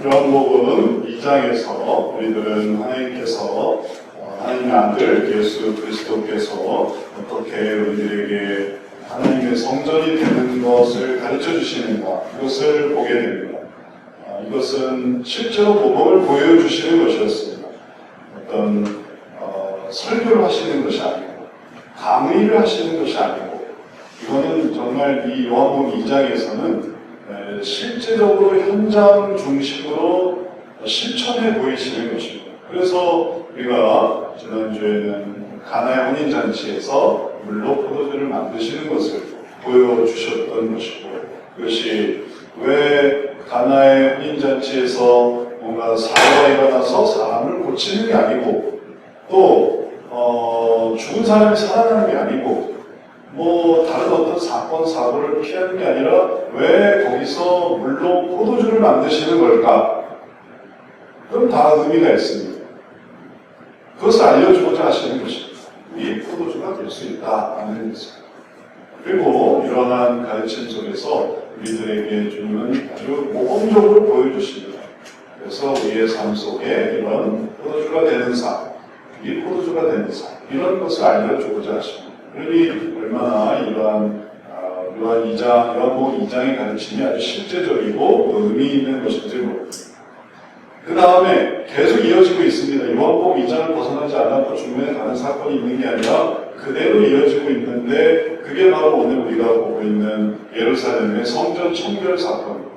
요한복음 2장에서 우리들은 하나님께서 하나님의 아들 예수 그리스도께서 어떻게 우리들에게 하나님의 성전이 되는 것을 가르쳐 주시는가, 이것을 보게 됩니다. 이것은 실제로 모범을 보여주시는 것이었습니다. 어떤 설교를 하시는 것이 아니고 강의를 하시는 것이 아니고, 이거는 정말 이 요한복음 2장에서는 실제적으로 현장 중심으로 실천해 보이시는 것입니다. 그래서 우리가 지난주에는 가나의 혼인잔치에서 물로 포도주를 만드시는 것을 보여주셨던 것이고, 그것이 왜 가나의 혼인잔치에서 뭔가 사고가 일어나서 사람을 고치는 게 아니고, 또 죽은 사람이 살아나는 게 아니고, 다른 어떤 사건, 사고를 피하는 게 아니라 왜 거기서 물로 포도주를 만드시는 걸까? 그럼 다 의미가 있습니다. 그것을 알려주고자 하시는 것입니다. 이 포도주가 될 수 있다라는 것입니다. 그리고 이러한 가르침 속에서 우리들에게 주님은 아주 모범적으로 보여주십니다. 그래서 우리의 삶 속에 이런 포도주가 되는 삶, 이 포도주가 되는 삶, 이런 것을 알려주고자 하십니다. 그러니 얼마나 이러한 요한복음 2장의 가르침이 아주 실제적이고 의미 있는 것인지 모릅니다. 그 다음에 계속 이어지고 있습니다. 요한복음 2장을 벗어나지 않았고 중간에 다른 사건이 있는 게 아니라 그대로 이어지고 있는데, 그게 바로 오늘 우리가 보고 있는 예루살렘의 성전 청결 사건입니다.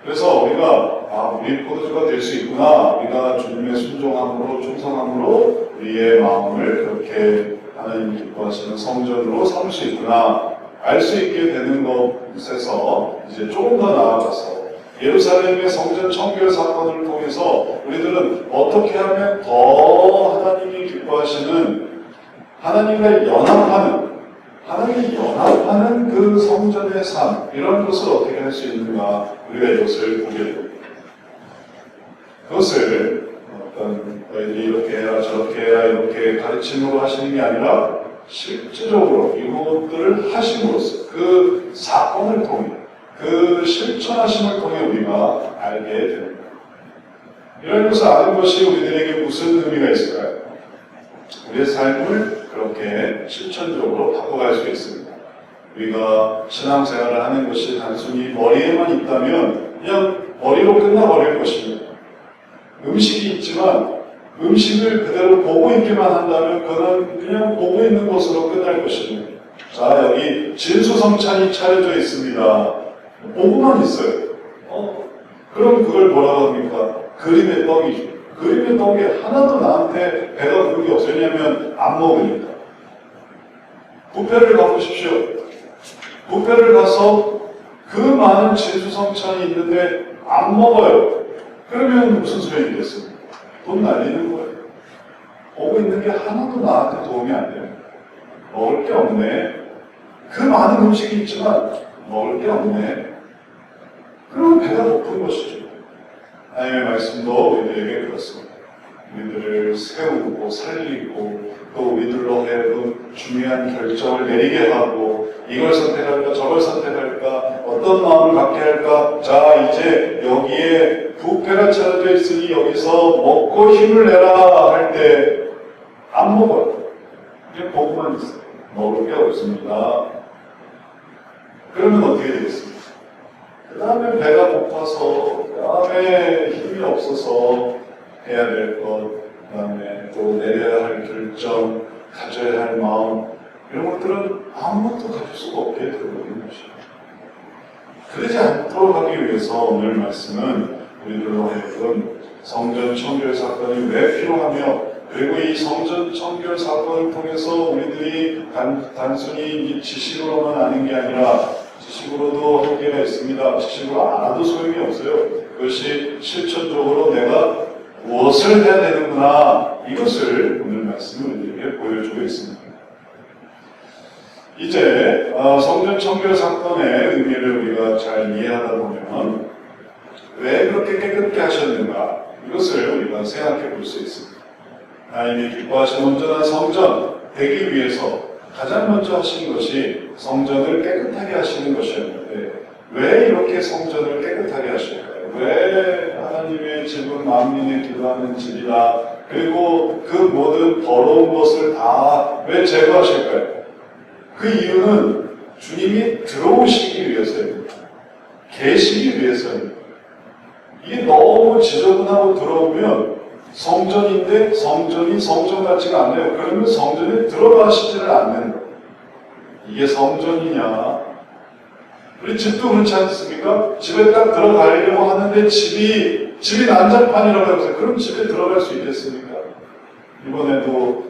그래서 우리가 우리 포도주가 될 수 있구나, 우리가 주님의 순종함으로 충성함으로 우리의 마음을 그렇게 하나님 기뻐하시는 성전으로 삼을 수 있구나 알 수 있게 되는 것에서 이제 조금 더 나아가서 예루살렘의 성전 청결 사건을 통해서 우리들은 어떻게 하면 더 하나님이 기뻐하시는, 하나님과 연합하는 그 성전의 삶, 이런 것을 어떻게 할 수 있는가, 우리가 이것을 보게 됩니다. 그것을 너희들이 이렇게 해라 저렇게 해라 이렇게 가르침으로 하시는 게 아니라 실제적으로 이것들을 하심으로써 그 사건을 통해, 그 실천하심을 통해 우리가 알게 됩니다. 이런 것을 아는 것이 우리들에게 무슨 의미가 있을까요? 우리의 삶을 그렇게 실천적으로 바꿔갈 수 있습니다. 우리가 신앙생활을 하는 것이 단순히 머리에만 있다면 그냥 머리로 끝나버릴 것입니다. 음식이 있지만 음식을 그대로 보고 있기만 한다면 그건 그냥 보고 있는 것으로 끝날 것입니다. 자, 여기 진수성찬이 차려져 있습니다. 보고만 있어요. 그럼 그걸 뭐라고 합니까? 그림의 떡이죠. 그림의 떡이 하나도 나한테 배가 부르게 없어요. 왜냐하면 안 먹으니까. 뷔페를 가보십시오. 뷔페를 가서 그 많은 진수성찬이 있는데 안 먹어요. 그러면 무슨 소용이겠습니까? 돈 날리는 거예요. 보고 있는 게 하나도 나한테 도움이 안 돼요. 먹을 게 없네. 그 많은 음식이 있지만 먹을 게 없네. 그러면 배가 고픈 것이죠. 하나님의 말씀도 우리들에게 그렇습니다. 우리들을 세우고 살리고 또 우리들로 하여금 중요한 결정을 내리게 하고, 이걸 선택할까 저걸 선택할까 어떤 마음을 갖게 할까, 자 이제 여기에 뷔페가 차려져 있으니 여기서 먹고 힘을 내라 할 때 안 먹어요. 그냥 보고만 있어요. 먹을 게 없습니다. 그러면 어떻게 되겠습니까? 그 다음에 배가 고파서, 그 다음에 힘이 없어서 해야 될 것, 그 다음에 또 내려야 할 결정, 가져야 할 마음, 이런 것들은 아무것도 가질 수가 없게 되어버리는 것입니다. 그러지 않도록 하기 위해서 오늘 말씀은 우리들로 하여금 성전 청결 사건이 왜 필요하며, 그리고 이 성전 청결 사건을 통해서 우리들이 단순히 지식으로만 아는 게 아니라 지식으로도 한계가 있습니다. 지식으로 알아도 소용이 없어요. 그것이 실천적으로 내가 무엇을 해야 되는구나, 이것을 오늘 말씀은 우리에게 보여주고 있습니다. 이제 성전 청결 사건의 의미를 우리가 잘 이해하다 보면 왜 그렇게 깨끗게 하셨는가, 이것을 우리가 생각해 볼 수 있습니다. 하나님이 기뻐하시는 온전한 성전 되기 위해서 가장 먼저 하신 것이 성전을 깨끗하게 하시는 것이었는데, 왜 이렇게 성전을 깨끗하게 하실까요? 왜 하나님의 집은 만민의 기도하는 집이다. 그리고 그 모든 더러운 것을 다 왜 제거하실까요? 그 이유는 주님이 들어오시기 위해서입니다. 계시기 위해서입니다. 이게 너무 지저분하고 들어오면 성전인데 성전이 성전 같지가 않네요. 그러면 성전에 들어가시지를 않는 거예요. 이게 성전이냐? 우리 집도 그렇지 않습니까? 집에 딱 들어가려고 하는데 집이 난장판이라고 해보세요. 그럼 집에 들어갈 수 있겠습니까? 이번에도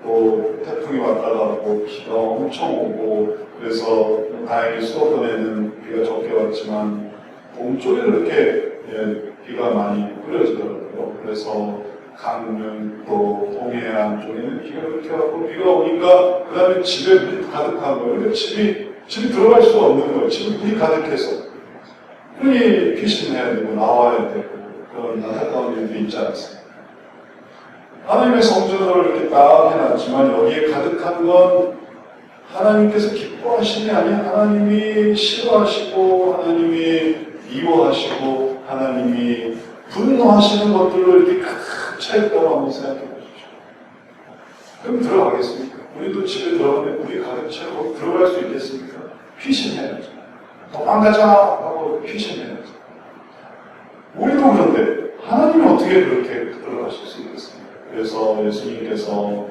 또 태풍이 왔다가 비가 엄청 오고 그래서 다행히 수도권에는 비가 적게 왔지만 동쪽에 그렇게 비가 많이 뿌려지더라고요. 그래서 강릉 또 동해안 쪽에는 비가 그렇게 왔고 비가 오니까 그 다음에 집에 물이 가득한 거예요. 그러니까 집이 들어갈 수가 없는 거예요. 집에 물이 가득해서. 그러니 피신해야 되고 나와야 되고 그런 안타까운 일도 있지 않습니까? 하나님의 성전을 이렇게 딱 해놨지만 여기에 가득한 건 하나님께서 기뻐하시는 게 아니라 하나님이 싫어하시고 하나님이 미워하시고 하나님이 분노하시는 것들로 이렇게 가득 차있다고 한번 생각해 보십시오. 그럼 들어가겠습니까? 우리도 집에 들어가는데 물이 가득 차고 들어갈 수 있겠습니까? 피신해야죠. 도망가자 하고 피신해야죠. 우리도 그런데 하나님이 어떻게 그렇게 들어가실 수 있겠습니까? 그래서 예수님께서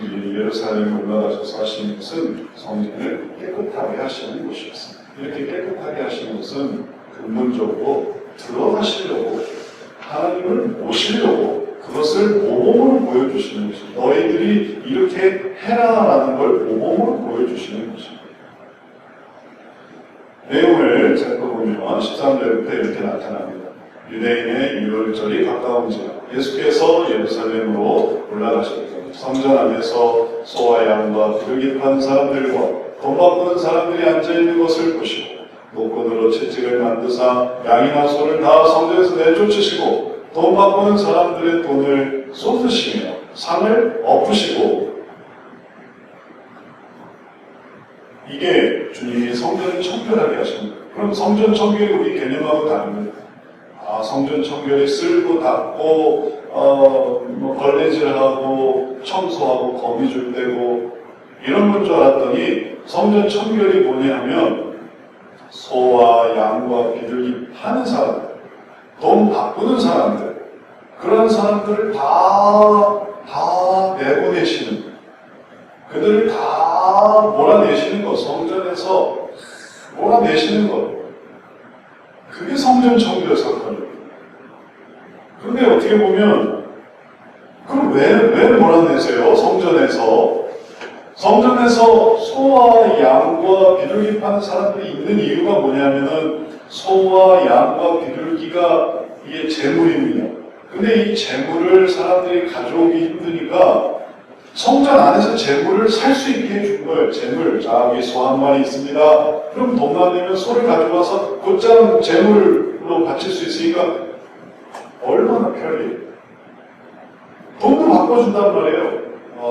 예루살렘에 올라가셔서 하시는 것은 성전을 깨끗하게 하시는 것이었습니다. 이렇게 깨끗하게 하시는 것은 근본적으로 들어가시려고 하나님을 모시려고 그것을 모범으로 보여주시는 것입니다. 너희들이 이렇게 해라라는 걸 모범으로 보여주시는 것입니다. 내용을 살펴보면 13절부터 이렇게 나타납니다. 유대인의 유월절이 가까운지라 예수께서 예루살렘으로 올라가셨다. 성전 안에서 소와 양과 비둘기 파는 사람들과 돈 바꾸는 사람들이 앉아있는 것을 보시고 노끈으로 채찍을 만드사 양이나 소를 다 성전에서 내쫓으시고 돈 바꾸는 사람들의 돈을 쏟으시며 상을 엎으시고 이게 주님이 성전을 청결하게 하십니다. 그럼 성전 청결이 우리 개념하고 다릅니다. 성전 청결이 쓸고 닦고 걸레질하고 청소하고 거미줄 떼고 이런 건 줄 알았더니 성전 청결이 뭐냐면 소와 양과 비둘기 파는 사람들, 돈 바꾸는 사람들, 그런 사람들을 다 내보내시는, 그들을 다 몰아내시는 것, 성전에서 몰아내시는 것. 그게 성전 청결 사건입니다. 그런데 어떻게 보면, 그럼 왜 몰아내세요? 성전에서 소와 양과 비둘기 파는 사람들이 있는 이유가 뭐냐면은 소와 양과 비둘기가 이게 재물입니다. 근데 이 재물을 사람들이 가져오기 힘드니까 성전 안에서 재물을 살 수 있게 해준 거예요. 재물. 자, 여기 소 한 마리 있습니다. 그럼 돈만 내면 소를 가져와서 곧장 재물로 바칠 수 있으니까 얼마나 편리해요. 돈도 바꿔준단 말이에요.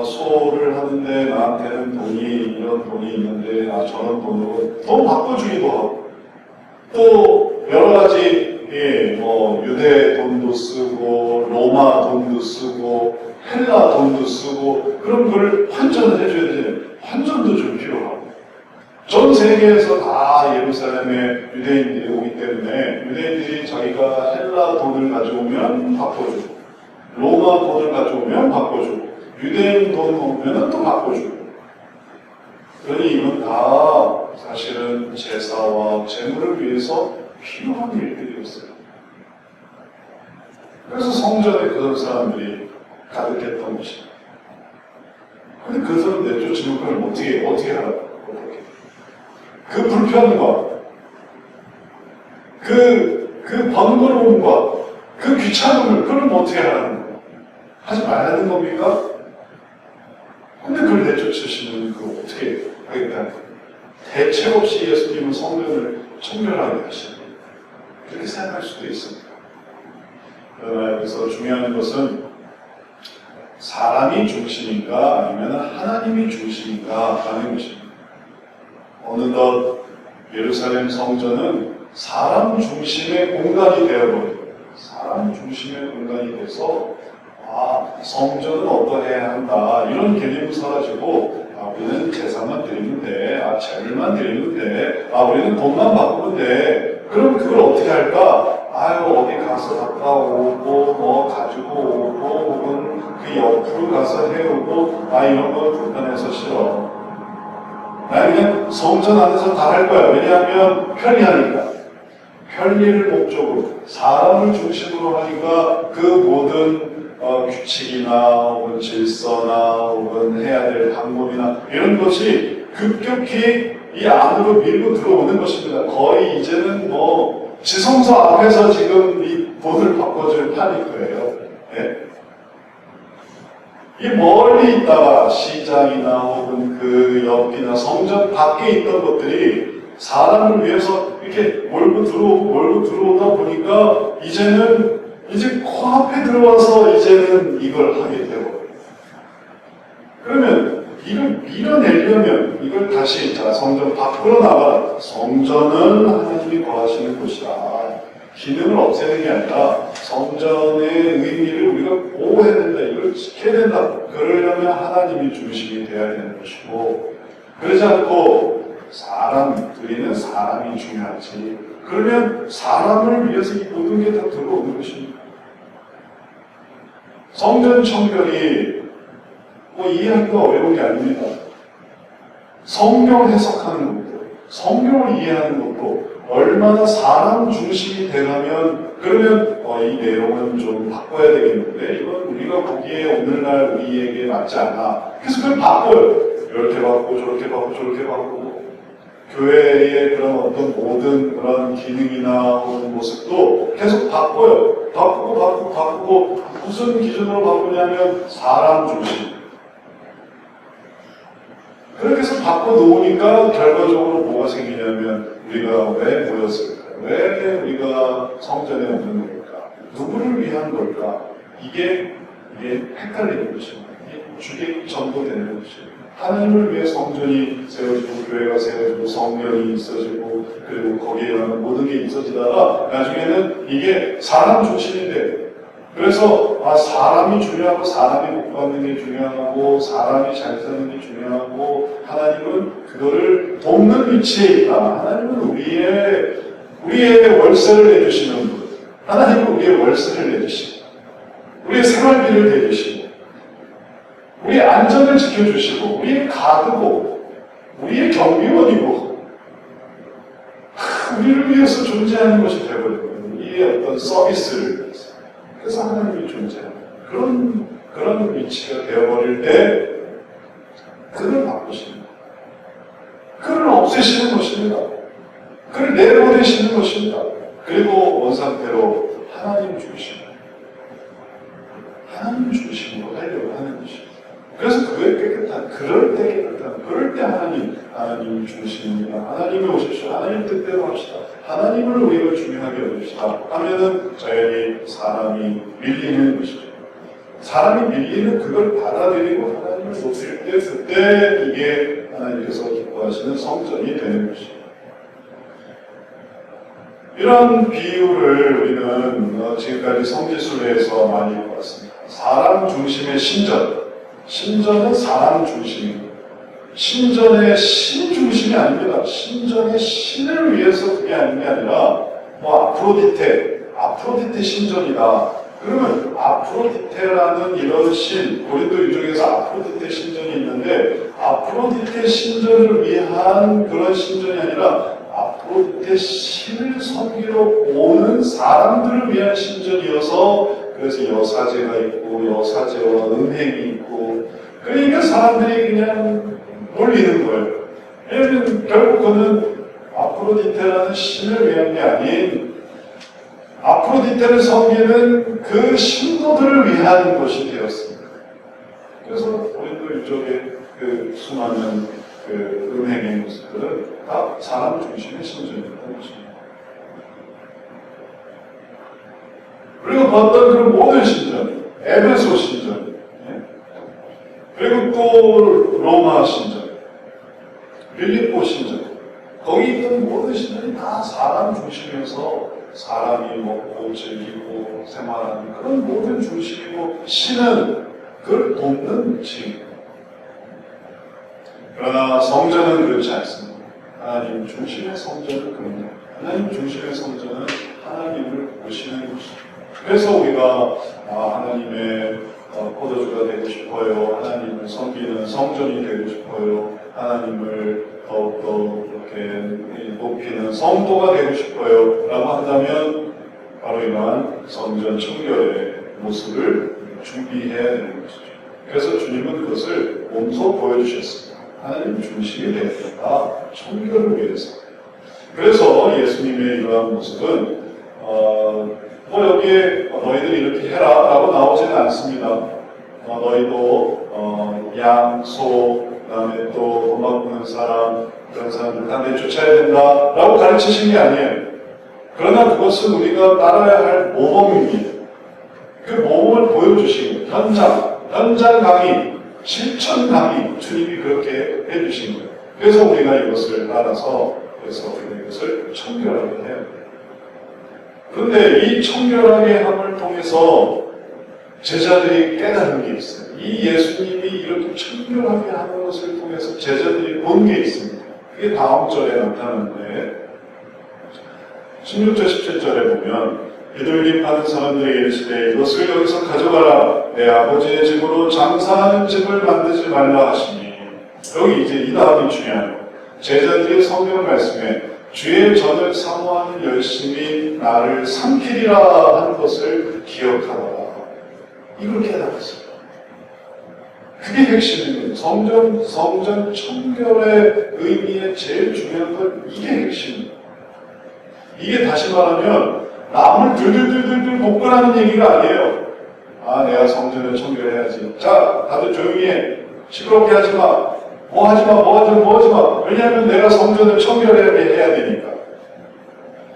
소를 하는데 나한테는 이런 돈이 있는데 저런 돈으로 돈 바꿔주기도 하고 또 여러 가지 유대 돈도 쓰고 로마 돈도 쓰고 헬라 돈도 쓰고 그런 걸 환전을 해줘야 되잖아요. 환전도 좀 필요하고 전 세계에서 다 예루살렘에 유대인들이 오기 때문에 유대인들이 자기가 헬라 돈을 가져오면 바꿔주고 로마 돈을 가져오면 바꿔주고 유대인 돈 오면 또 바꿔주고 그러니 이건 다 사실은 제사와 제물을 위해서 필요한 일들이었어요. 그래서 성전에 그런 사람들이 가득했던 것입니다. 근데 그 사람 내쫓으면 그걸 어떻게 하라고? 그 불편과 그 번거로움과 그 귀찮음을 그럼 어떻게 하라는 거예요? 하지 말라는 겁니까? 근데 그걸 내쫓으시면 그걸 어떻게 하겠다는 거예요? 대책 없이 예수님은 성전을 청결하게 하시는 거예요. 그렇게 생각할 수도 있습니다. 그러나 여기서 중요한 것은 사람이 중심인가 아니면 하나님이 중심인가 하는 것입니다. 어느덧 예루살렘 성전은 사람 중심의 공간이 되어버린 거예요. 사람 중심의 공간이 돼서 성전은 어떠해야 한다 이런 개념이 사라지고 우리는 제사만 드리면 돼, 재물만 드리면 돼, 우리는 돈만 바꾸면 돼. 그럼 그걸 어떻게 할까? 어디 가서 갔다 오고 뭐 가지고 오고 혹은 그 옆으로 가서 해오고 이런 거 불편해서 싫어. 나 그냥 성전 안에서 다 할 거야. 왜냐하면 편리하니까. 편리를 목적으로 사람을 중심으로 하니까 그 모든 규칙이나 혹은 질서나 혹은 해야 될 방법이나 이런 것이 급격히 이 안으로 밀고 들어오는 것입니다. 거의 이제는 뭐 지성소 앞에서 지금 이 돈을 바꿔줄 판일 거예요. 네? 이 멀리 있다가 시장이나 혹은 그 옆이나 성전 밖에 있던 것들이 사람을 위해서 이렇게 몰고 들어오다 보니까 이제 코앞에 들어와서 이제는 이걸 하게 되고 그러면 이걸 밀어내려면 이걸 다시 성전 밖으로 나가라. 성전은 하나님이 거하시는 곳이다. 기능을 없애는 게 아니라 성전의 의미를 우리가 보호해야 된다. 이걸 지켜야 된다. 그러려면 하나님이 중심이 되어야 되는 것이고 그러지 않고 우리는 사람이 중요하지. 그러면 사람을 위해서 이 모든 게 다 들어오는 것입니다. 성전 청결이 이해하기가 어려운 게 아닙니다. 성경 해석하는 것도, 성경을 이해하는 것도 얼마나 사람 중심이 되려면 그러면 이 내용은 좀 바꿔야 되겠는데 이건 우리가 보기에 오늘날 우리에게 맞지 않아. 그래서 그걸 바꿔요. 이렇게 바꾸고 저렇게 바꾸고 저렇게 바꾸고 교회의 그런 어떤 모든 그런 기능이나 혹은 모습도 계속 바꿔요. 바꾸고 무슨 기준으로 바꾸냐면 사람 중심. 그렇게 해서 바꿔놓으니까 결과적으로 뭐가 생기냐면 우리가 왜 모였을까? 왜 우리가 성전에 오는 걸까? 누구를 위한 걸까? 이게 헷갈리는 것입니다. 이게 주객 전도되는 것입니다. 하나님을 위해 성전이 세워지고 교회가 세워지고 성령이 있어지고 그리고 거기에 관한 모든 게 있어지다가 나중에는 이게 사람 중심인데 그래서 사람이 중요하고 사람이 복 받는 게 중요하고 사람이 잘 사는 게 중요하고 하나님은 그거를 돕는 위치에 있다. 하나님은 우리의 월세를 내주시는 분. 하나님은 우리의 월세를 내주시고 우리의 생활비를 내주시고 우리의 안전을 지켜주시고 우리의 가드고 우리의 경비원이고 우리를 위해서 존재하는 것이 되어버리는 이 어떤 서비스를 위해서 그래서 하나님이 존재하는 그런 위치가 되어버릴 때 그를 바꾸십니다. 그를 없애시는 것입니다. 그를 내보내시는 것입니다. 그리고 원상태로 하나님 중심으로 하나님 중심으로 하려고 하는 것입니다. 그래서 그의 깨끗한, 그럴 때 깨끗한, 그럴 때 하나님 중심입니다. 하나님이 오십시오. 하나님 뜻대로 합시다. 하나님을 우리가 중요하게 여깁시다. 하면은 자연히 사람이 밀리는 것이죠. 사람이 밀리는 그걸 받아들이고 하나님을 높일 때 그때 이게 하나님께서 기뻐하시는 성전이 되는 것입니다. 이런 비유를 우리는 지금까지 성지순례에서 많이 보았습니다. 사람 중심의 신전은 사람 중심입니다. 신전의 신 중심이 아닙니다. 신전의 신을 위해서 그게 아닌 게 아니라 아프로디테 신전이다. 그러면 아프로디테라는 이런 신, 고린도 유적에서 아프로디테 신전이 있는데 아프로디테 신전을 위한 그런 신전이 아니라 아프로디테 신을 섬기러 오는 사람들을 위한 신전이어서 그래서 여사제가 있고 여사제와 은행이 있고 그러니까 사람들이 그냥 몰리는 거예요. 왜냐하면 결국 그는 아프로디테라는 신을 위한 게 아닌 아프로디테를 섬기는 그 신도들을 위한 것이 되었습니다. 그래서 고린도 유적의 그 수많은 그 은행의 모습들은 다 사람 중심의 신전이었다는 것입니다. 우리가 봤던 그 모든 신전, 에베소 신전, 그리고 또 로마 신전, 빌립보 신전, 거기 있던 모든 신전이 다 사람 중심에서 사람이 먹고 하고 즐기고 생활하는 그런 모든 중심이고 신은 그걸 돕는 중. 그러나 성전은 그렇지 않습니다. 하나님 중심의 성전은 그런 거예요. 하나님 중심의 성전은 하나님을 보시는 것입니다. 그래서 우리가 하나님의 포도주가 되고 싶어요. 하나님을 섬기는 성전이 되고 싶어요. 하나님을 더욱더 이렇게 높이는 성도가 되고 싶어요. 라고 한다면 바로 이러한 성전 청결의 모습을 준비해야 되는 것이죠. 그래서 주님은 그것을 몸소 보여주셨습니다. 하나님 중심이 되어야 된다. 청결을 위해서. 그래서 예수님의 이러한 모습은 여기에 너희들이 이렇게 해라 라고 나오지는 않습니다. 너희도 양, 소, 그 다음에 또 돈 바꾸는 사람, 그런 사람들 다 내쫓아야 된다 라고 가르치신 게 아니에요. 그러나 그것은 우리가 따라야 할 모범입니다. 그 모범을 보여주신 거예요. 현장 강의, 실천 강의, 주님이 그렇게 해주신 거예요. 그래서 우리가 이것을 따라서 우리가 이것을 청결하게 해야 돼요. 그런데 이 청결하게 함을 통해서 제자들이 깨달은 게 있어요. 이 예수님이 이렇게 청결하게 하는 것을 통해서 제자들이 본 게 있습니다. 그게 다음 절에 나타나는데 16절 17절에 보면 비둘기 파는 사람들에게 이르시되 이것을 여기서 가져가라. 내 아버지의 집으로 장사하는 집을 만들지 말라 하시니. 여기 이제 이 다음이 중요해요. 제자들의 성경 말씀에 주의 전을 사모하는 열심이 나를 삼키리라 하는 것을 기억하라. 이걸 깨달았어요. 그게 핵심입니다. 성전 청결의 의미의 제일 중요한 건 이게 핵심입니다. 이게 다시 말하면 남을 들들들들들 복근하는 얘기가 아니에요. 내가 성전을 청결해야지. 자, 다들 조용히 해. 시끄럽게 하지 마. 뭐 하지 마. 왜냐하면 내가 성전을 청결해야 되니까.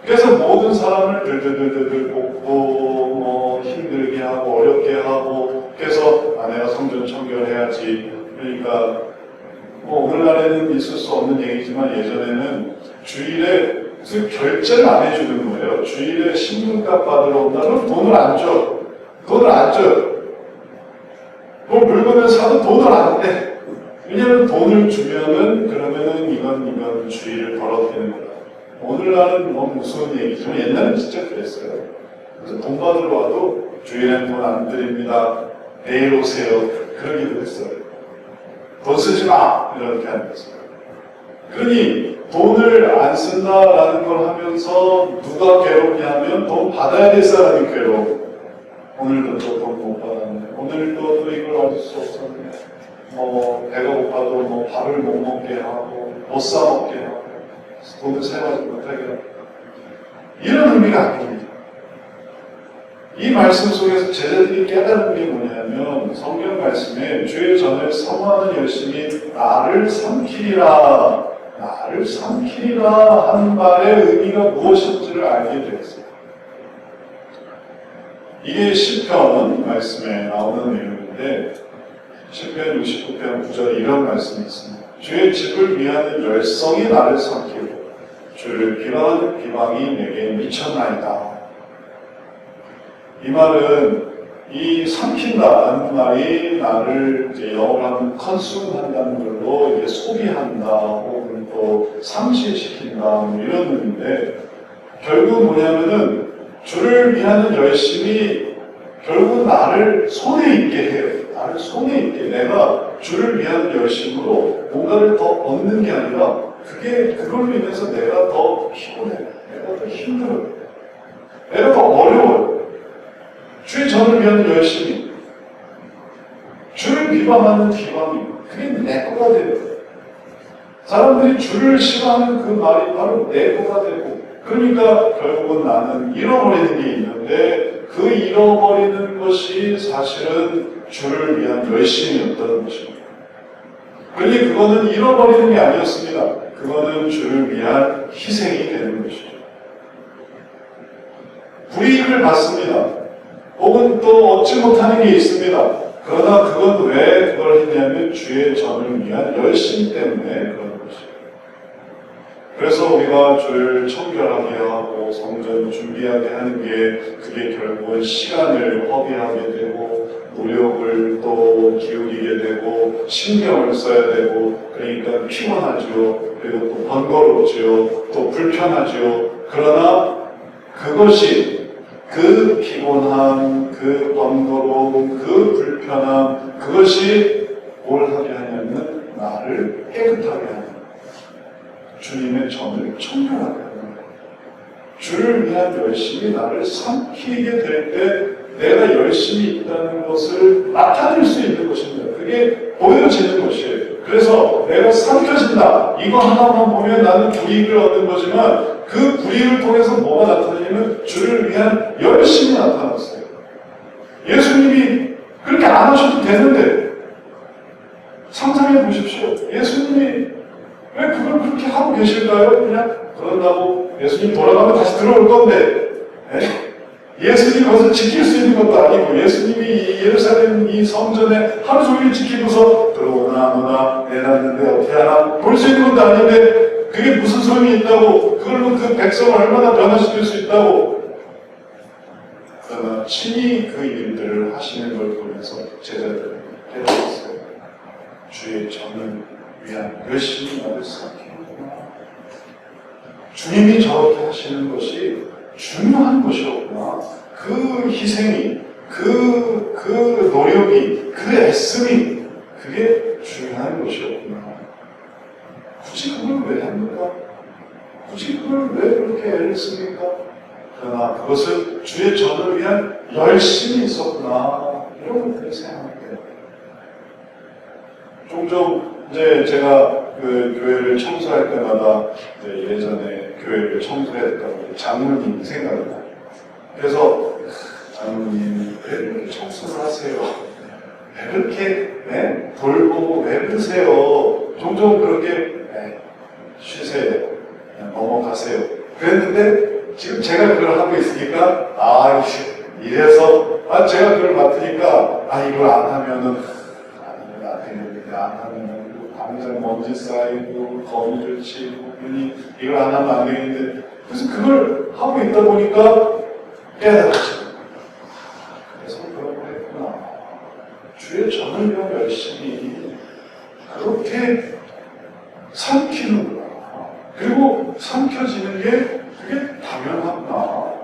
그래서 모든 사람을 들들들들 볶고 힘들게 하고 어렵게 하고 그래서 내가 성전 청결해야지. 그러니까 오늘날에는 있을 수 없는 얘기지만 예전에는 주일에 결제를 안 해주는 거예요. 주일에 신문값 받으러 온다. 그럼 돈을 안 줘. 물건을 사도 돈을 안 내. 왜냐하면 돈을 주면은 그러면은 이건 주의를 더럽히는 거다. 오늘날은 너무 무서운 얘기지만 옛날엔 진짜 그랬어요. 그래서 돈 받으러 와도 주일엔 돈 안 드립니다. 내일 오세요. 그러기도 했어요. 돈 쓰지 마! 이렇게 하는 거죠. 그러니 돈을 안 쓴다라는 걸 하면서 누가 괴롭게 하면 돈 받아야 될 사람이 괴로워. 오늘도 또 돈 못 받았네. 오늘도 또 이걸 얻을 수 없었네. 배가 고파도 밥을 못 먹게 하고 못 사 먹게 하고 돈을 사용하지 못하게 하고 이런 의미가 아닙니다. 이 말씀 속에서 제자들이 깨달은 게 뭐냐면 성경 말씀에 주의 전을 사모하는 열심이 나를 삼키리라 하는 말의 의미가 무엇인지를 알게 되었어요. 이게 시편 말씀에 나오는 내용인데 시편 69편 9절에 이런 말씀이 있습니다. 주의 집을 위하는 열성이 나를 삼키고 주를 비방하는 비방이 내게 미쳤나이다. 이 말은 이 삼킨다는 말이 나를 이제 영어로 하면 컨슘한다는 걸로 이게 소비한다 혹은 또 상실시킨다 이런 의미인데 결국 뭐냐면은 주를 위하는 열심이 결국 나를 손에 있게 해요. 나를 손에 있게 내가 주를 위하는 열심으로 뭔가를 더 얻는 게 아니라 그걸로 인해서 내가 더 피곤해. 내가 더 힘들어. 내가 더 어려워요. 주의 전을 위하는 열심이 주를 비방하는 비방이 그게 내 거가 돼요. 사람들이 주를 싫어하는 그 말이 바로 내 거가 되고 그러니까 결국은 나는 잃어버리는 게 있는데 그 잃어버리는 것이 사실은 주를 위한 열심이었다는 것입니다. 그러니 그거는 잃어버리는 게 아니었습니다. 그거는 주를 위한 희생이 되는 것이죠. 불이익을 받습니다. 혹은 또 얻지 못하는 게 있습니다. 그러나 그건 왜 그걸 했냐면 주의 전을 위한 열심 때문에 그런 것이에요. 그래서 그래서 우리가 주를 청결하게 하고 성전 준비하게 하는 게 그게 결국은 시간을 허비하게 되고 노력을 또 기울이게 되고 신경을 써야 되고 그러니까 피곤하죠. 그리고 또 번거롭죠. 또 불편하죠. 그러나 그것이 그 피곤함, 그 번거로움, 그 불편함 그것이 뭘 하게 하냐면 나를 깨끗하게 하는 주님의 전을 청결하게 하는 거예요. 주를 위한 열심이 나를 삼키게 될 때 내가 열심히 있다는 것을 나타낼 수 있는 것입니다. 그게 보여지는 것이에요. 그래서 내가 삼켜진다. 이거 하나만 보면 나는 불이익을 얻는 거지만 그 불이익을 통해서 뭐가 나타나냐면 주를 위한 열심이 나타났어요. 예수님이 그렇게 안 하셔도 되는데 상상해 보십시오. 예수님이 왜 그걸 그렇게 하고 계실까요? 그냥 그런다고 예수님 돌아가면 다시 들어올 건데 예수님이 거기서 지킬 수 있는 것도 아니고 예수님이 이 예루살렘 이 성전에 하루 종일 지키고서 들어오나 안 오나 내놨는데 어떻게 하나 볼 수 있는 것도 아닌데 그게 무슨 소용이 있다고 그걸로 그 백성을 얼마나 변화시킬 수 있다고 그러나 친히 그 일들을 하시는 걸 보면서 제자들은 깨달았어요. 주의 전을 위한 열심히 나를 삼키는구나. 주님이 저렇게 하시는 것이 중요한 것이었구나. 그 희생이, 그 노력이, 그 애씀이 그게 중요한 것이었구나. 굳이 그걸 왜 합니까? 굳이 그걸 왜 그렇게 애를 씁니까? 그러나 그것을 주의 전을 위한 열심이 있었구나. 이런 것들을 생각합니다. 종종 이제 제가 그 교회를 청소할 때마다 예전에 교회를 청소했다고 장로님이 생각이 나요. 그래서 장로님 왜 이렇게 청소를 하세요? 왜 그렇게 돌고 왜 그러세요? 종종 그렇게 쉬세요. 그냥 넘어가세요. 그랬는데 지금 제가 그걸 하고 있으니까 이래서 제가 그걸 맡으니까 이걸 안 하면은 안 되는데 안 하면은 당장 먼지 쌓이고 거미줄 치고 괜히 이걸 안 하면 안 되겠는데 그래서 그걸 하고 있다 보니까 깨달았죠. 그래서 그런 걸 했구나. 주의 전을 위한 열심히 그렇게 삼키는구나. 그리고 삼켜지는 게 그게 당연하구나.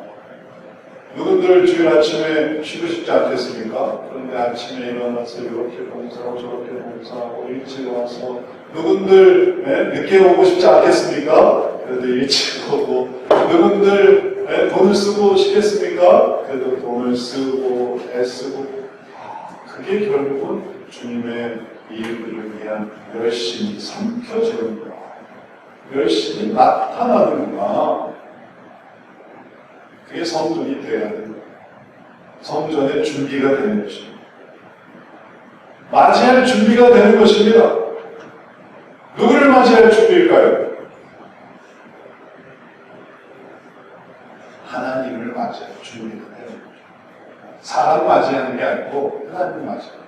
누군들 주일 아침에 쉬고 싶지 않겠습니까? 그런데 아침에 일어나서 이렇게 봉사하고 저렇게 봉사하고 일찍 와서 누군들 늦게 오고 싶지 않겠습니까? 그래도 일찍 오고 누군들 돈을 쓰고 싶겠습니까? 그래도 돈을 쓰고 애쓰고 그게 결국은 주님의 일을 위한 열심히 삼켜지는구나. 열심히 나타나는구나. 그게 성전이 되어야 된다. 성전의 준비가 되는 것입니다. 맞이할 준비가 되는 것입니다. 누구를 맞이할 준비일까요? 하나님을 맞이할 준비가 되는 거죠. 사람 맞이하는 게 아니고 하나님을 맞이하는 거죠.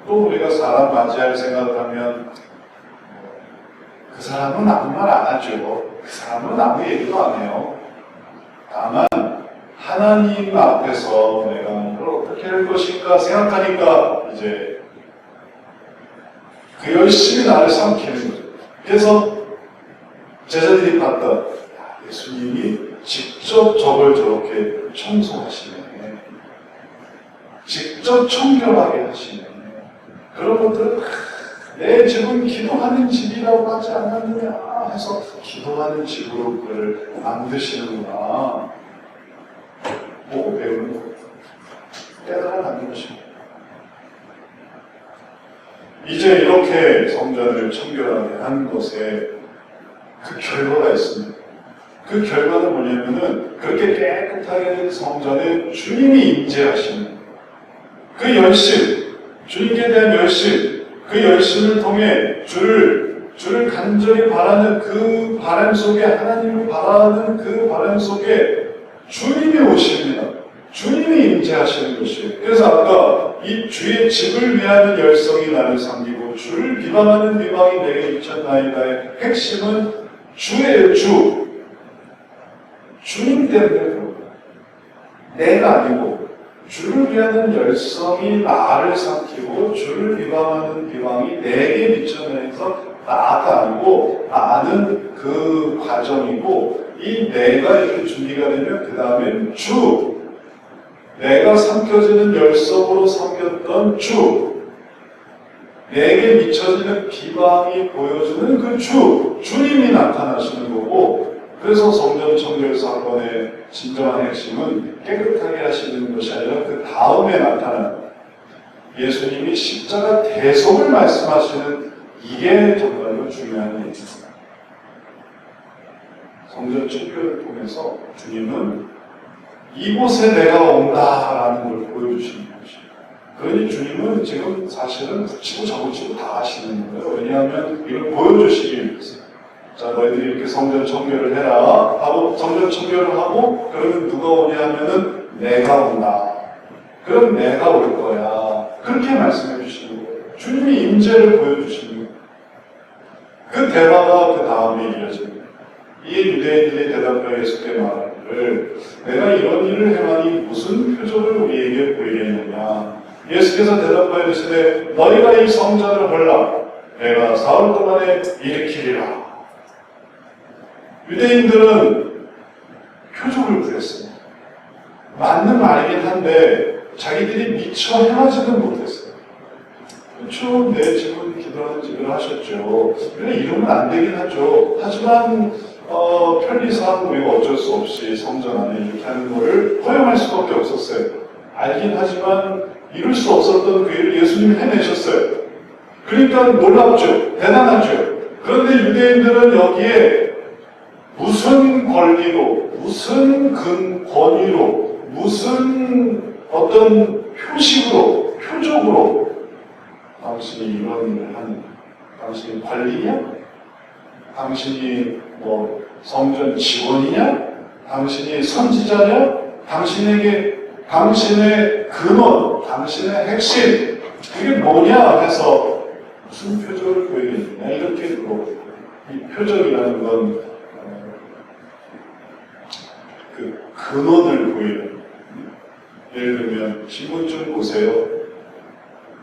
또 우리가 사람 맞이할 생각을 하면 그 사람은 아무 말 안 하죠. 그 사람은 아무 얘기도 안 해요. 다만 하나님 앞에서 내가 이걸 어떻게 할 것인가 생각하니까 이제 그 열심히 나를 삼키는 거죠. 그래서 제자들이 봤다. 예수님이 직접 저걸 저렇게 청소하시네. 직접 청결하게 하시네. 그런 것들은 내 집은 기도하는 집이라고 하지 않았느냐 해서 기도하는 집으로 그걸 만드시는구나. 보고 배우는 거. 깨달아가는 것입니다. 이제 이렇게 성전을 청결하게 한 것에 그 결과가 있습니다. 그 결과는 뭐냐면은 그렇게 깨끗하게 된 성전에 주님이 임재하시는 그 열심, 주님께 대한 열심, 그 열심을 통해 주를 간절히 바라는 그 바람 속에 하나님을 바라는 그 바람 속에 주님이 오십니다. 주님이 임재하시는 것이에요. 그래서 아까 이 주의 집을 위하는 열성이 나를 삼기고 주를 비방하는 비방이 내게 미쳤나이다의 핵심은 주예요, 주. 주님 때문에 그런 거예요. 내가 아니고 주를 위하는 열성이 나를 삼키고 주를 비방하는 비방이 내게 미쳐내서 나가 아니고 나는 그 과정이고 이 내가 이렇게 준비가 되면 그 다음엔 주. 내가 삼켜지는 열성으로 삼켰던 주. 내게 미쳐지는 비방이 보여주는 그 주. 주님이 나타나시는 거고 그래서 성전 청결 사건의 진정한 핵심은 깨끗하게 하시는 것이 아니라 그 다음에 나타나는 예수님이 십자가 대속을 말씀하시는 이게 정말로 중요한 얘기입니다. 성전 청결을 통해서 주님은 이곳에 내가 온다라는 걸 보여주시는 것이에요. 그러니 주님은 지금 사실은 붙이고 잡으시고 다 하시는 거예요. 왜냐하면 이걸 보여주시기 위해서. 자, 너희들이 이렇게 성전 청결을 해라 하고 성전 청결을 하고 그러면 누가 오냐 하면은 내가 온다. 그럼 내가 올 거야. 그렇게 말씀해 주시는 거예요. 주님이 임재를 보여주시는 거예요. 그 대화가 그 다음에 이어집니다. 이 유대인들이 대답하여 예수께 말하기를 내가 이런 일을 행하니 무슨 표적을 우리에게 보이겠느냐. 예수께서 대답하여 이르시되 너희가 이 성전을 헐라 내가 사흘 동안에 일으키리라. 유대인들은 표적을 구했습니다. 맞는 말이긴 한데 자기들이 미처 행하지는 못했어요. 그렇죠. 내 집은 기도하는 집을 하셨죠. 그래 이러면 안 되긴 하죠. 하지만 편리상 우리가 어쩔 수 없이 성전 안에 이렇게 하는 거를 허용할 수밖에 없었어요. 알긴 하지만 이룰 수 없었던 그 일을 예수님이 해내셨어요. 그러니까 놀랍죠. 대단하죠. 그런데 유대인들은 여기에 무슨 권리로, 무슨 권위로, 무슨 어떤 표식으로, 표적으로 당신이 이런 일을 하느냐? 당신이 관리냐? 당신이 뭐 성전 직원이냐? 당신이 선지자냐? 당신의 근원, 당신의 핵심, 그게 뭐냐 해서 무슨 표적을 보이겠느냐? 이렇게 물어보고 이 표적이라는 건 그 근원을 보이는. 예를 들면 신문 좀 보세요.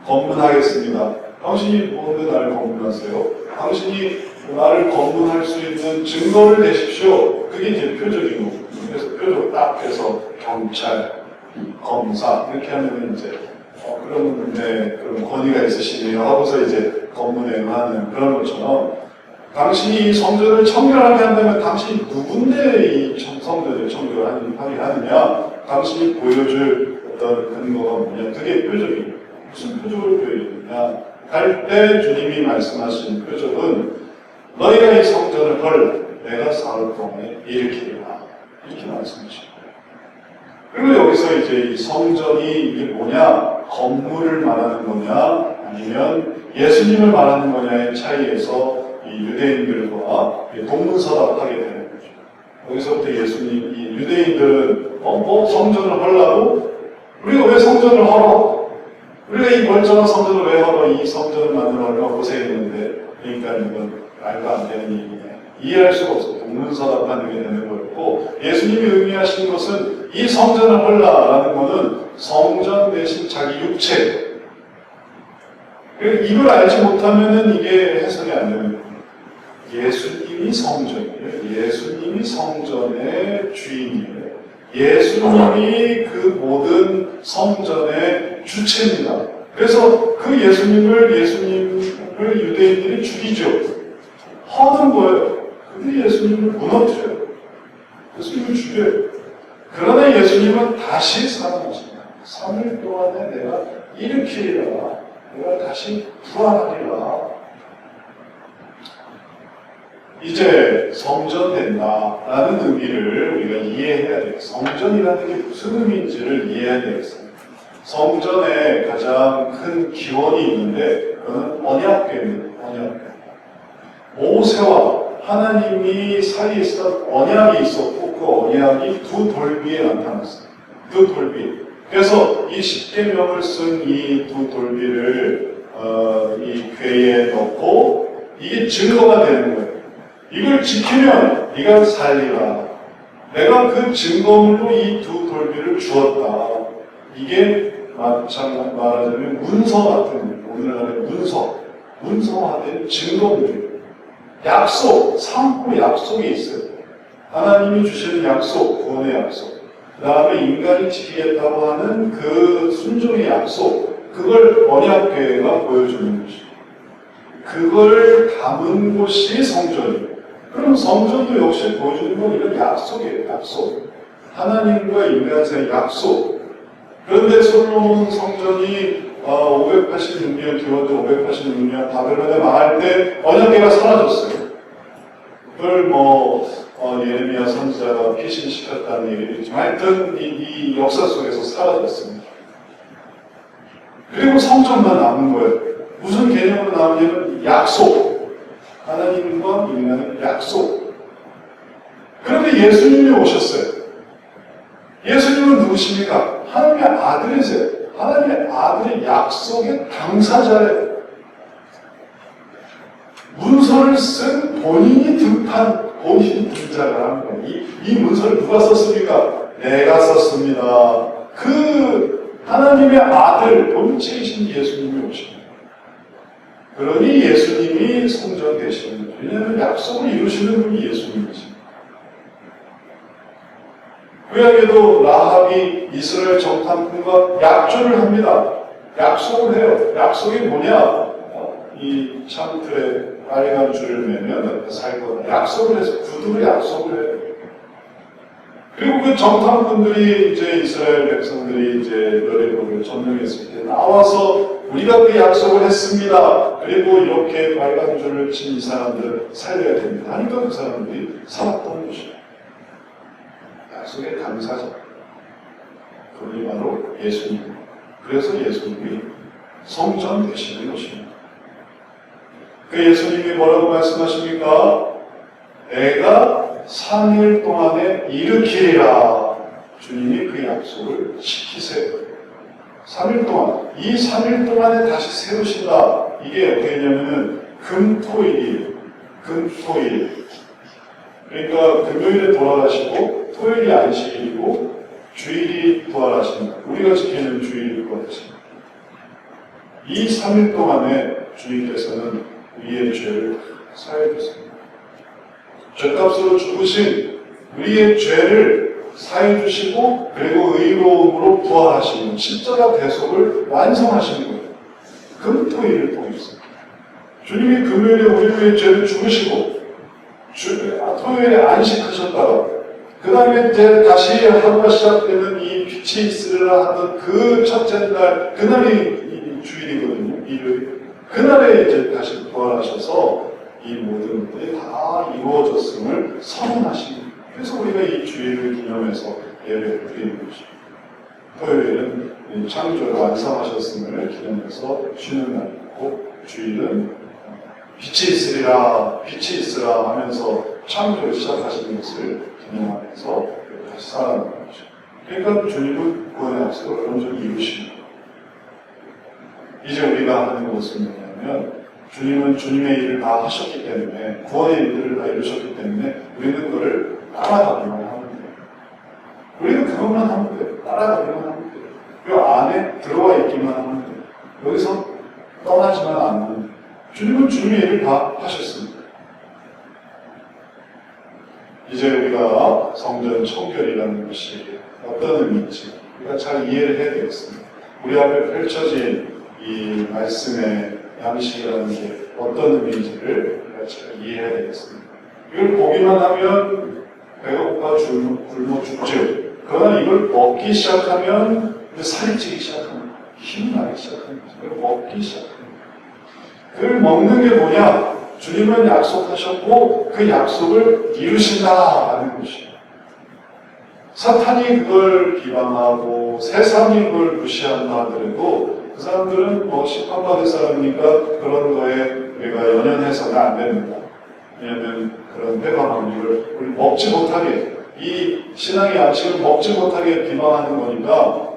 검문하겠습니다. 당신이 뭔데 나를 검문하세요? 당신이 나를 검문할 수 있는 증거를 내십시오. 그게 이제 표적인 거고. 그래서 표적 딱 해서 경찰, 검사 이렇게 하면 이제 그러면 네, 그럼 권위가 있으시네요 하고서 이제 검문에 응하는 그런 것처럼 당신이 이 성전을 청결하게 한다면 당신이 누군데 이 성전을 청결하게 하느냐? 당신이 보여줄 어떤 근거가 뭐냐? 그게 표적이에요. 무슨 표적을 보여주느냐? 할 때 주님이 말씀하신 표적은 너희가 이 성전을 헐라 내가 사흘 동안에 일으키리라. 이렇게 말씀하십니다. 그리고 여기서 이제 이 성전이 이게 뭐냐? 건물을 말하는 거냐? 아니면 예수님을 말하는 거냐의 차이에서 이 유대인들과 동문서답하게 되는 거죠. 여기서부터 예수님, 이 유대인들은 성전을 헐라고? 우리가 왜 성전을 헐어? 우리가 이 멀쩡한 성전을 왜 헐어? 이 성전을 만들어 얼마나 고생했는데. 그러니까 이건 말도 안 되는 얘기네. 이해할 수가 없어. 동문서답하는 게 되는 거였고, 예수님이 의미하시는 것은 이 성전을 헐라라는 것은 성전 대신 자기 육체. 이걸 알지 못하면은 이게 해석이 안 되는 거예요. 예수님이 성전이에요. 예수님이 성전의 주인이에요. 예수님이 그 모든 성전의 주체입니다. 그래서 그 예수님을 유대인들이 죽이죠. 허는 거예요. 근데 예수님을 무너뜨려요. 예수님을 죽여요. 그러나 예수님은 다시 살아나십니다. 3일 동안에 내가 일으키리라. 내가 다시 부활하리라. 이제 성전된다라는 의미를 우리가 이해해야 돼요. 성전이라는 게 무슨 의미인지를 이해해야 되겠습니다. 성전에 가장 큰 기원이 있는데 그건 언약궤입니다. 언약궤. 모세와 하나님이 사이에 있었던 언약이 있었고 그 언약이 두 돌비에 나타났어요. 두 돌비. 그래서 이 십계명을 쓴 이 두 돌비를 이 궤에 넣고 이게 증거가 되는 거예요. 이걸 지키면 네가 살리라. 내가 그 증거물로 이 두 돌비를 주었다. 이게 말하자면 문서 같은, 오늘날의 문서화된 증거물이에요. 약속, 상호 약속이 있어요. 하나님이 주시는 약속, 구원의 약속. 그 다음에 인간이 지키겠다고 하는 그 순종의 약속, 그걸 언약궤가 보여주는 것이죠. 그걸 담은 곳이 성전이에요. 그럼 성전도 역시 보여주는 건 이런 약속이에요. 약속. 하나님과 인간 사이의 약속. 그런데 솔로몬 성전이 586년, 기원전 586년 바벨론에 망할 때 언약궤가 사라졌어요. 그걸 예레미야 선지자가 피신시켰다는 얘기도 있지만 하여튼 이 역사 속에서 사라졌습니다. 그리고 성전만 남은 거예요. 무슨 개념으로 남으냐면 약속. 하나님과 인간의 약속. 그런데 예수님이 오셨어요. 예수님은 누구십니까? 하나님의 아들이세요. 하나님의 아들의 약속의 당사자예요. 문서를 쓴 본인이 본인 등장을 하는 거예요. 이 문서를 누가 썼습니까? 내가 썼습니다. 그 하나님의 아들, 본체이신 예수님이 오십니다. 그러니 예수님이 성전 되시는 거죠. 왜냐하면 약속을 이루시는 분이 예수님이십니다. 구약에도 라합이 이스라엘 정탐꾼과 약조를 합니다. 약속을 해요. 약속이 뭐냐? 이 창틀에 빨간 줄을 매면 살 거다. 약속을 해서 구두로 약속을 해요. 그리고 그 정탐꾼들이 이제 이스라엘 백성들이 이제 여리고를 점령했을 때 나와서 우리가 그 약속을 했습니다. 그리고 이렇게 빨간 줄을 친 이 사람들을 살려야 됩니다. 하니까 그 사람들이 살았던 것이죠. 약속의 당사자. 그분이 바로 예수님. 그래서 예수님이 성전 되시는 것입니다. 그 예수님이 뭐라고 말씀하십니까? 내가 3일 동안에 일으키리라. 주님이 그 약속을 지키세요. 3일 동안. 이 3일 동안에 다시 세우신다. 이게 어떻게 되냐면은 금토일이에요. 금토일. 그러니까 금요일에 돌아가시고 토요일이 안식일이고 주일이 부활하신다. 우리가 지키는 주일이 부활하신다. 이 3일 동안에 주님께서는 우리의 죄를 사해 주십니다. 죄값으로 죽으신 우리의 죄를 사해 주시고 그리고 의로움으로 부활하시는 십자가 대속을 완성하시는 거예요. 금토일을 통해서. 주님이 금요일에 우리의 죄를 죽으시고 토요일에 안식하셨다가 그 다음에 이제 다시 하루가 시작되는 이 빛이 있으리라 하던 그 첫째 날, 그날이 주일이거든요. 일요일. 그날에 이제 다시 부활하셔서 이 모든 것들이 다 이루어졌음을 선언하십니다. 그래서 우리가 이 주일을 기념해서 예배를 드리는 것입니다. 토요일은 창조를 완성하셨음을 기념해서 쉬는 날이고, 주일은 빛이 있으리라, 빛이 있으라 하면서 창조를 시작하시는 것을 기념하면서 다시 살아가는 거죠. 그러니까 주님은 구원의 약속을 온전히 이루십니다. 이제 우리가 하는 것은 뭐냐면, 주님은 주님의 일을 다 하셨기 때문에, 구원의 일들을 다 이루셨기 때문에 우리는 그거를 따라가기만 하면 돼요. 우리는 그것만 하면 돼요. 따라가기만 하면 돼요. 그 안에 들어와 있기만 하면 돼요. 여기서 떠나지만 않는 돼요. 주님은 주님의 일을 다 하셨습니다. 이제 우리가 성전 청결이라는 것이 어떤 의미인지 우리가 잘 이해를 해야 되겠습니다. 우리 앞에 펼쳐진 이 말씀의 양식이라는 게 어떤 의미인지를 우리가 잘 이해해야 되겠습니다. 이걸 보기만 하면 배가 고파 굶어 죽죠. 그러나 이걸 먹기 시작하면 살이 찌기 시작합니다. 힘이 나기 시작합니다. 이걸 먹기 시작합니다. 그걸 먹는 게 뭐냐? 주님은 약속하셨고 그 약속을 이루신다라는 것이에요. 사탄이 그걸 비방하고 세상이 그걸 무시한다 하더라도 그 사람들은 심판받을 사람이니까 그런 거에 우리가 연연해서는 안 됩니다. 왜냐하면 그런 회방하는 걸 우리 먹지 못하게, 이 신앙의 양식을 먹지 못하게 비방하는 거니까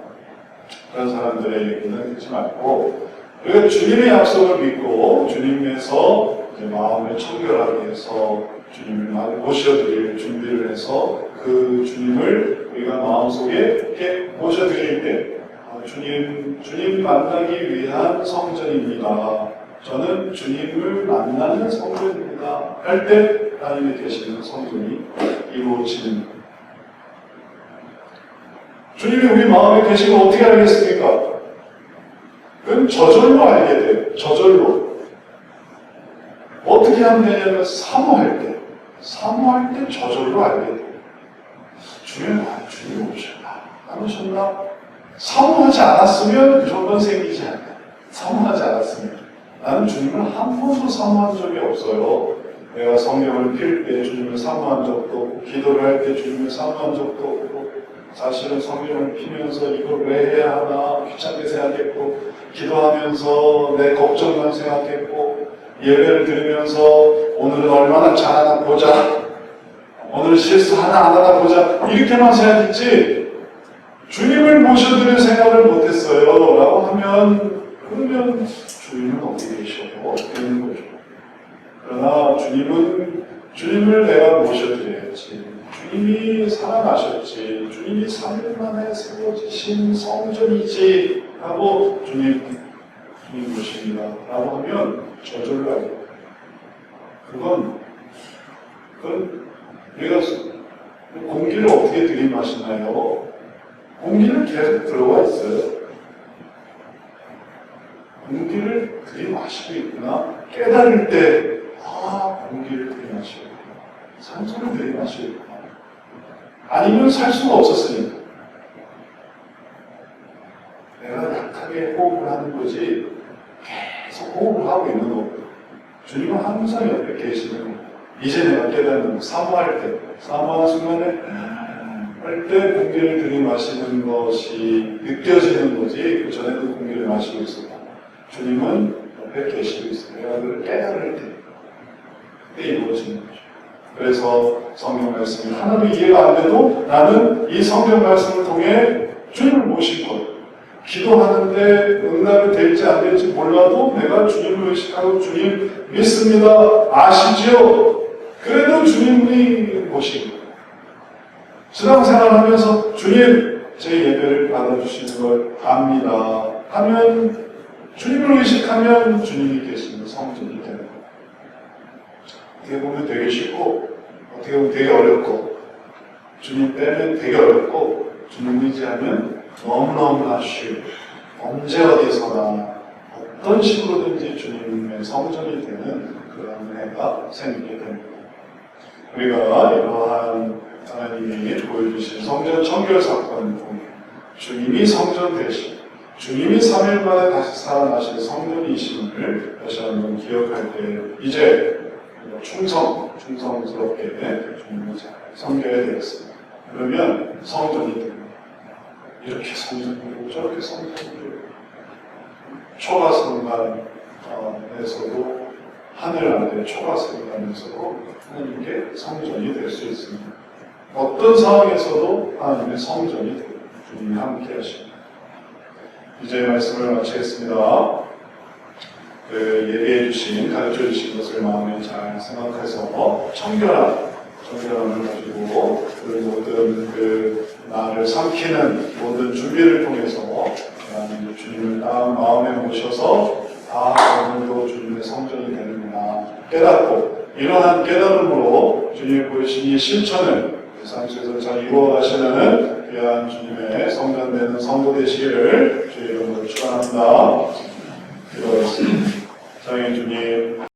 그런 사람들의 얘기는 듣지 말고, 우리가 주님의 약속을 믿고 주님에서 마음을 청결하게 해서 주님을 모셔드릴 준비를 해서 그 주님을 우리가 마음속에 이렇게 모셔드릴 때 주님 만나기 위한 성전입니다. 저는 주님을 만나는 성전입니다. 할 때 하나님이 계시는 성전이 이루어지는 거예요. 주님이 우리 마음에 계시면 어떻게 알겠습니까? 그건 저절로 알게 돼요. 저절로. 어떻게 하면 되냐면 사모할 때 저절로 알게 돼요. 주님이 오셨나? 안 오셨나? 사모하지 않았으면 그런 건 생기지 않아요. 사모하지 않았으면. 나는 주님을 한 번도 사모한 적이 없어요. 내가 성경을 필 때 주님을 사모한 적도 없고, 기도를 할 때 주님을 사모한 적도 없고, 사실은 성경을 피면서 이걸 왜 해야 하나 귀찮게 생각했고, 기도하면서 내 걱정만 생각했고, 예배를 드리면서 오늘은 얼마나 잘하나 보자, 오늘 실수 하나 안 하나 보자, 이렇게만 생각했지 주님을 모셔드릴 생각을 못했어요 라고 하면, 그러면 주님은 어디 계셔요? 되는 거죠. 그러나 주님을 내가 모셔드려야지. 주님이 살아나셨지. 주님이 3일 만에 세워지신 성전이지. 하고 주님 모십니다. 라고 하면 저절로 알고. 그건 우리가 공기를 어떻게 들이마시나요? 공기를 계속 들어와 있어요. 공기를 들이마시고 있구나. 깨달을 때, 공기를 들이마시고 있구나. 산소를 들이마시고 있구나. 아니면 살 수가 없었으니까. 내가 약하게 호흡을 하는 거지, 계속 호흡을 하고 있는 거거든. 주님은 항상 옆에 계시는 거예요. 이제 내가 깨닫는 거, 사모할 때, 사모하는 순간에, 할 때 공기를 들이마시는 것이 느껴지는 거지, 그 전에도 공기를 마시고 있었다. 주님은 옆에 계시고 있어요. 내가 그걸 깨달을 때, 그때 이루어지는 거죠. 그래서 성경 말씀이 하나도 이해가 안 돼도 나는 이 성경 말씀을 통해 주님을 모실 거예요. 기도하는데 응답이 될지 안 될지 몰라도 내가 주님을 의식하고 주님 믿습니다. 아시죠? 그래도 주님이 모시고 신앙생활 하면서 주님 제 예배를 받아주시는 걸 압니다 하면 주님을 의식하면 주님이 계시는 성전이 되는 거예요. 어떻게 보면 되게 쉽고 어떻게 보면 되게 어렵고 주님 빼면 되게 어렵고 주님 의지하면 너무너무나 쉬워. 언제 어디서나 어떤 식으로든지 주님의 성전이 되는 그런 해가 생기게 됩니다. 우리가 이러한 하나님이 보여주신 성전 청결 사건을 통해 주님이 성전 되신 주님이 3일 만에 다시 살아나신 성전이심을 다시 한번 기억할 때 이제 충성스럽게 주님을 잘 섬겨야 되겠습니다. 그러면 성전이 됩니다. 이렇게 성전이고 저렇게 성전이고 초가성간에서도 하늘 아래 초가성간에서도 하나님께 성전이 될 수 있습니다. 어떤 상황에서도 하나님의 성전이 되고 주님이 함께 하십니다. 이제 말씀을 마치겠습니다. 얘기해 주신, 가르쳐 주신 것을 마음에 잘 생각해서 청결함을 가지고 그 모든 나를 삼키는 모든 준비를 통해서 주님을 딱 마음에 모셔서 오늘도 주님의 성전이 되는구나 깨닫고 이러한 깨달음으로 주님이 보여주신 이 실천을 삶 속에서 잘 이루어가시는 귀한 주님의 성전되는 성도 되시기를 주의 이름으로 축원합니다. 기도하겠습니다. 사랑의 주님,